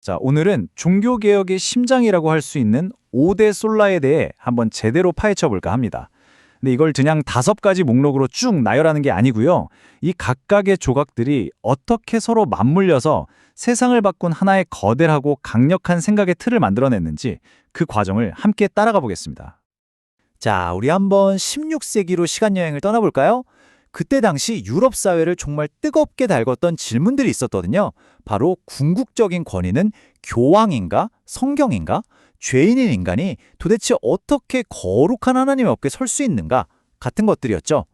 자, 오늘은 종교개혁의 심장이라고 할 수 있는 5대 솔라에 대해 한번 제대로 파헤쳐 볼까 합니다. 근데 이걸 그냥 5가지 목록으로 쭉 나열하는 게 아니고요. 이 각각의 조각들이 어떻게 서로 맞물려서 세상을 바꾼 하나의 거대하고 강력한 생각의 틀을 만들어냈는지 그 과정을 함께 따라가 보겠습니다. 자, 우리 한번 16세기로 시간여행을 떠나볼까요? 그때 당시 유럽 사회를 정말 뜨겁게 달궜던 질문들이 있었거든요. 바로 궁극적인 권위는 교황인가? 성경인가? 죄인인 인간이 도대체 어떻게 거룩한 하나님 앞에 설 수 있는가? 같은 것들이었죠.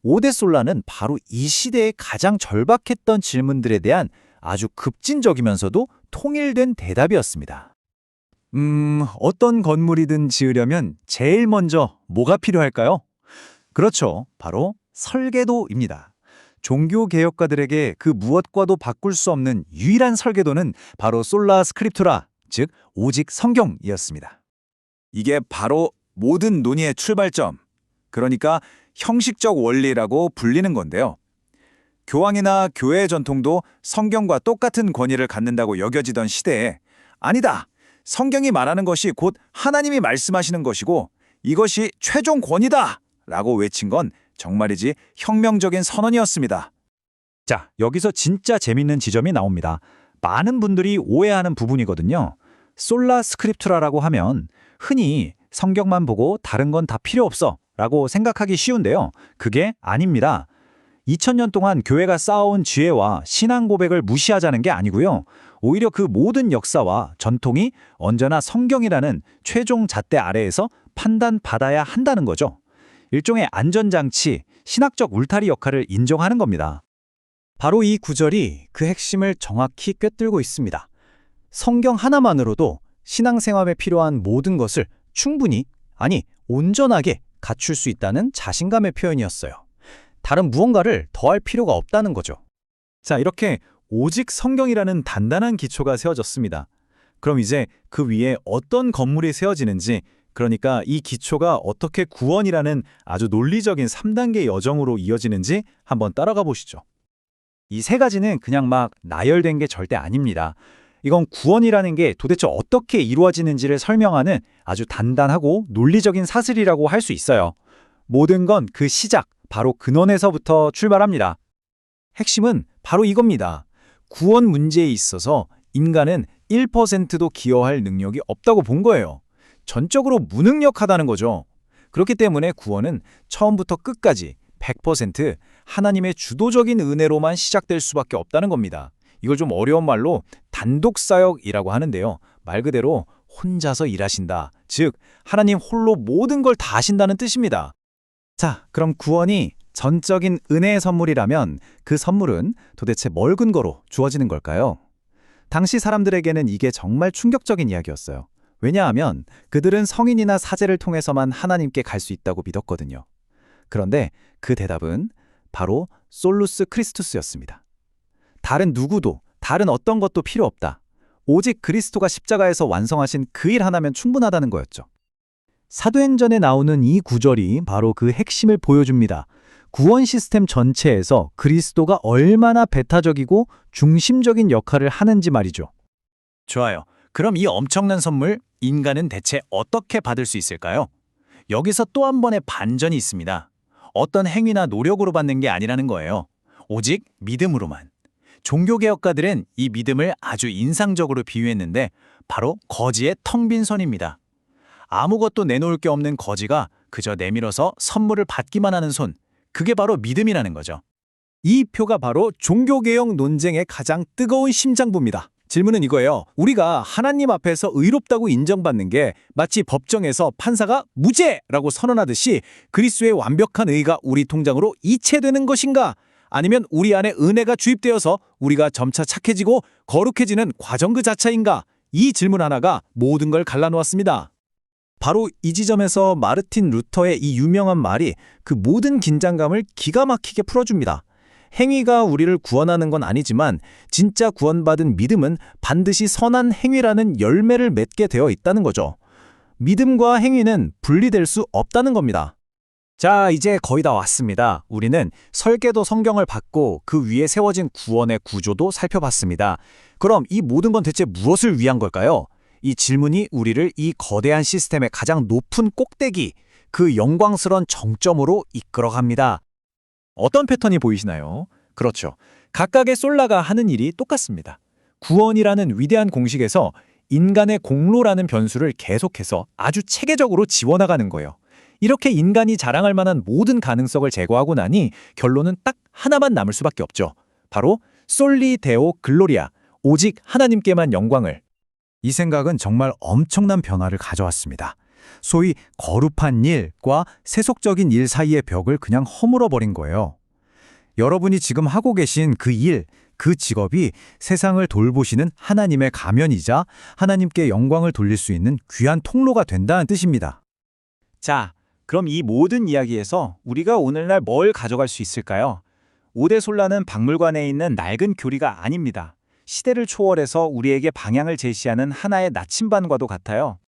오대 솔라는 바로 이 시대의 가장 절박했던 질문들에 대한 아주 급진적이면서도 통일된 대답이었습니다. 어떤 건물이든 지으려면 제일 먼저 뭐가 필요할까요? 그렇죠. 바로 설계도입니다. 종교개혁가들에게 그 무엇과도 바꿀 수 없는 유일한 설계도는 바로 솔라 스크립투라, 즉 오직 성경이었습니다. 이게 바로 모든 논의의 출발점, 그러니까 형식적 원리라고 불리는 건데요. 교황이나 교회의 전통도 성경과 똑같은 권위를 갖는다고 여겨지던 시대에 아니다! 성경이 말하는 것이 곧 하나님이 말씀하시는 것이고 이것이 최종 권위다! 라고 외친 건 정말이지 혁명적인 선언이었습니다. 자, 여기서 진짜 재밌는 지점이 나옵니다. 많은 분들이 오해하는 부분이거든요. 솔라 스크립투라라고 하면 흔히 성경만 보고 다른 건 다 필요 없어 라고 생각하기 쉬운데요. 그게 아닙니다. 2000년 동안 교회가 쌓아온 지혜와 신앙 고백을 무시하자는 게 아니고요. 오히려 그 모든 역사와 전통이 언제나 성경이라는 최종 잣대 아래에서 판단받아야 한다는 거죠. 일종의 안전장치, 신학적 울타리 역할을 인정하는 겁니다. 바로 이 구절이 그 핵심을 정확히 꿰뚫고 있습니다. 성경 하나만으로도 신앙생활에 필요한 모든 것을 충분히, 아니 온전하게 갖출 수 있다는 자신감의 표현이었어요. 다른 무언가를 더할 필요가 없다는 거죠. 자, 이렇게 오직 성경이라는 단단한 기초가 세워졌습니다. 그럼 이제 그 위에 어떤 건물이 세워지는지, 그러니까 이 기초가 어떻게 구원이라는 아주 논리적인 3단계 여정으로 이어지는지 한번 따라가 보시죠. 이 3가지는 그냥 막 나열된 게 절대 아닙니다. 이건 구원이라는 게 도대체 어떻게 이루어지는지를 설명하는 아주 단단하고 논리적인 사슬이라고 할 수 있어요. 모든 건 그 시작, 바로 근원에서부터 출발합니다. 핵심은 바로 이겁니다. 구원 문제에 있어서 인간은 1%도 기여할 능력이 없다고 본 거예요. 전적으로 무능력하다는 거죠. 그렇기 때문에 구원은 처음부터 끝까지 100% 하나님의 주도적인 은혜로만 시작될 수밖에 없다는 겁니다. 이걸 좀 어려운 말로 단독사역이라고 하는데요. 말 그대로 혼자서 일하신다. 즉, 하나님 홀로 모든 걸 다 하신다는 뜻입니다. 자, 그럼 구원이 전적인 은혜의 선물이라면 그 선물은 도대체 뭘 근거로 주어지는 걸까요? 당시 사람들에게는 이게 정말 충격적인 이야기였어요. 왜냐하면 그들은 성인이나 사제를 통해서만 하나님께 갈 수 있다고 믿었거든요. 그런데 그 대답은 바로 솔루스 크리스투스였습니다. 다른 누구도, 다른 어떤 것도 필요 없다. 오직 그리스도가 십자가에서 완성하신 그 일 하나면 충분하다는 거였죠. 사도행전에 나오는 이 구절이 바로 그 핵심을 보여줍니다. 구원 시스템 전체에서 그리스도가 얼마나 배타적이고 중심적인 역할을 하는지 말이죠. 좋아요. 그럼 이 엄청난 선물, 인간은 대체 어떻게 받을 수 있을까요? 여기서 또 한 번의 반전이 있습니다. 어떤 행위나 노력으로 받는 게 아니라는 거예요. 오직 믿음으로만. 종교개혁가들은 이 믿음을 아주 인상적으로 비유했는데 바로 거지의 텅 빈 손입니다. 아무것도 내놓을 게 없는 거지가 그저 내밀어서 선물을 받기만 하는 손, 그게 바로 믿음이라는 거죠. 이 표가 바로 종교개혁 논쟁의 가장 뜨거운 심장부입니다. 질문은 이거예요. 우리가 하나님 앞에서 의롭다고 인정받는 게 마치 법정에서 판사가 무죄라고 선언하듯이 그리스도의 완벽한 의가 우리 통장으로 이체되는 것인가? 아니면 우리 안에 은혜가 주입되어서 우리가 점차 착해지고 거룩해지는 과정 그 자체인가? 이 질문 하나가 모든 걸 갈라놓았습니다. 바로 이 지점에서 마르틴 루터의 이 유명한 말이 그 모든 긴장감을 기가 막히게 풀어줍니다. 행위가 우리를 구원하는 건 아니지만 진짜 구원받은 믿음은 반드시 선한 행위라는 열매를 맺게 되어 있다는 거죠. 믿음과 행위는 분리될 수 없다는 겁니다. 자, 이제 거의 다 왔습니다. 우리는 설계도 성경을 받고 그 위에 세워진 구원의 구조도 살펴봤습니다. 그럼 이 모든 건 대체 무엇을 위한 걸까요? 이 질문이 우리를 이 거대한 시스템의 가장 높은 꼭대기, 그 영광스러운 정점으로 이끌어갑니다. 어떤 패턴이 보이시나요? 그렇죠. 각각의 솔라가 하는 일이 똑같습니다. 구원이라는 위대한 공식에서 인간의 공로라는 변수를 계속해서 아주 체계적으로 지워나가는 거예요. 이렇게 인간이 자랑할 만한 모든 가능성을 제거하고 나니 결론은 딱 하나만 남을 수밖에 없죠. 바로 솔리 데오 글로리아, 오직 하나님께만 영광을. 이 생각은 정말 엄청난 변화를 가져왔습니다. 소위 거룩한 일과 세속적인 일 사이의 벽을 그냥 허물어버린 거예요. 여러분이 지금 하고 계신 그 일, 그 직업이 세상을 돌보시는 하나님의 가면이자 하나님께 영광을 돌릴 수 있는 귀한 통로가 된다는 뜻입니다. 자, 그럼 이 모든 이야기에서 우리가 오늘날 뭘 가져갈 수 있을까요? 오대솔라는 박물관에 있는 낡은 교리가 아닙니다. 시대를 초월해서 우리에게 방향을 제시하는 하나의 나침반과도 같아요.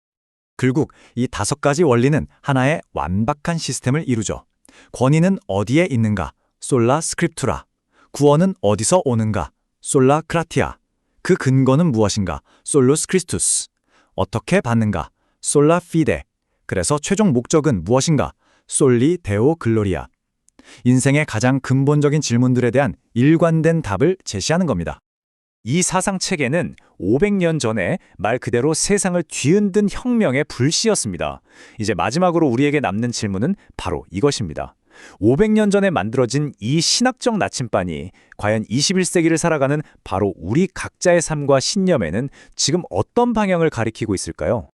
결국 이 5가지 원리는 하나의 완벽한 시스템을 이루죠. 권위는 어디에 있는가? 솔라 스크립투라. 구원은 어디서 오는가? 솔라 크라티아. 그 근거는 무엇인가? 솔루스 크리스투스. 어떻게 받는가? 솔라 피데. 그래서 최종 목적은 무엇인가? 솔리 데오 글로리아. 인생의 가장 근본적인 질문들에 대한 일관된 답을 제시하는 겁니다. 이 사상 체계는 500년 전에 말 그대로 세상을 뒤흔든 혁명의 불씨였습니다. 이제 마지막으로 우리에게 남는 질문은 바로 이것입니다. 500년 전에 만들어진 이 신학적 나침반이 과연 21세기를 살아가는 바로 우리 각자의 삶과 신념에는 지금 어떤 방향을 가리키고 있을까요?